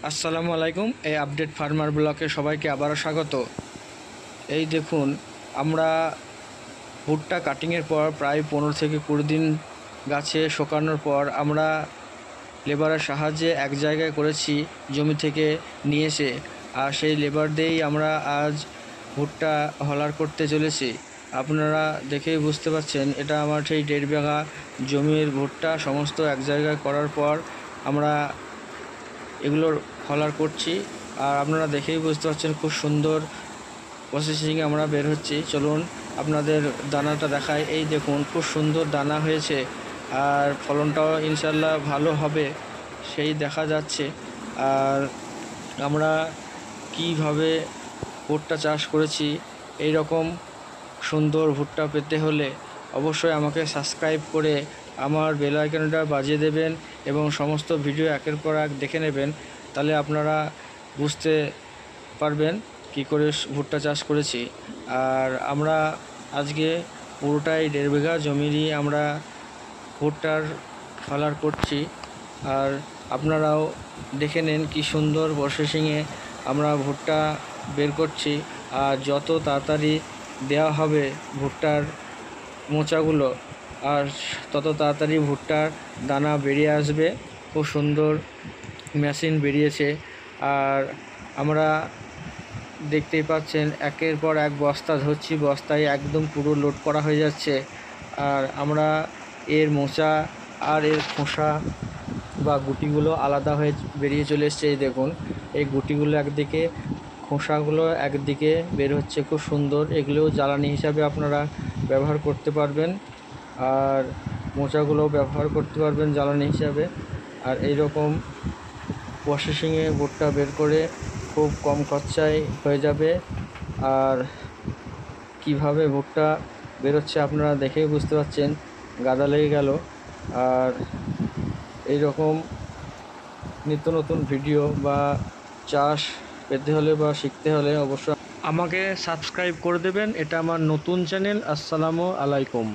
আসসালামু আলাইকুম। এই আপডেট ফার্মার ব্লকে সবাইকে আবারও স্বাগত। এই দেখুন, আমরা ভুট্টা কাটিংয়ের পর প্রায় 15 থেকে 20 দিন গাছে শুকানোর পর আমরা লেবারের সাহায্যে এক জায়গায় করেছি জমি থেকে নিয়ে এসে, আর সেই লেবার দিয়েই আমরা আজ ভুট্টা হলার করতে চলেছি। আপনারা দেখেই বুঝতে পারছেন, এটা আমার সেই 1.5 বিঘা জমির ভুট্টা সমস্ত এক জায়গায় করার পর আমরা এগুলোর হলার করছি। আর আপনারা দেখেই বুঝতে পারছেন খুব সুন্দর প্রসেসিংয়ে আমরা বের হচ্ছি। চলুন আপনাদের দানাটা দেখাই। এই দেখুন, খুব সুন্দর দানা হয়েছে আর ফলনটাও ইনশাল্লাহ ভালো হবে সেই দেখা যাচ্ছে। আর আমরা কিভাবে ভুট্টা চাষ করেছি, এই রকম সুন্দর ভুট্টা পেতে হলে অবশ্যই আমাকে সাবস্ক্রাইব করে আমার বেল আইকনটা বাজিয়ে দেবেন এবং সমস্ত ভিডিও একের পর এক দেখে নেবেন। তাহলে আপনারা বুঝতে পারবেন কি করে ভুট্টা চাষ করেছি। আর আমরা আজকে পুরোটাই 1.5 বিঘা জমিরই আমরা ভুট্টার ফলার করছি। আর আপনারাও দেখে নেন কি সুন্দর প্রসেসিংয়ে আমরা ভুট্টা বের করছি। আর যত তাড়াতাড়ি দেওয়া হবে ভুট্টার মোচাগুলো, আর তত তাড়াতাড়ি ভুট্টার দানা বেরিয়ে আসবে। খুব সুন্দর মেশিন বেরিয়েছে। আর আমরা দেখতেই পাচ্ছেন একের পর এক বস্তা ধরছি, বস্তায় একদম পুরো লোড করা হয়ে যাচ্ছে। আর আমরা এর মোচা আর এর খোসা বা গুটিগুলো আলাদা হয়ে বেরিয়ে চলে এসছে। এই দেখুন, এই গুটিগুলো একদিকে, খোসাগুলো একদিকে বের হচ্ছে, খুব সুন্দর। এগুলোও জ্বালানি হিসাবে আপনারা ব্যবহার করতে পারবেন, আর মোচাগুলো ব্যবহার করতে পারবেন জ্বালানি হিসাবে। আর এই রকম প্রসেসিংয়ে ভুট্টা বের করে খুব কম খরচায় হয়ে যাবে। আর কিভাবে ভুট্টা বেরোচ্ছে আপনারা দেখেই বুঝতে পারছেন, গাদা লেগে গেল। আর এই রকম নিত্য নতুন ভিডিও বা চাষ পেতে হলে বা শিখতে হলে অবশ্যই আমাকে সাবস্ক্রাইব করে দেবেন। এটা আমার নতুন চ্যানেল। আসসালামু আলাইকুম।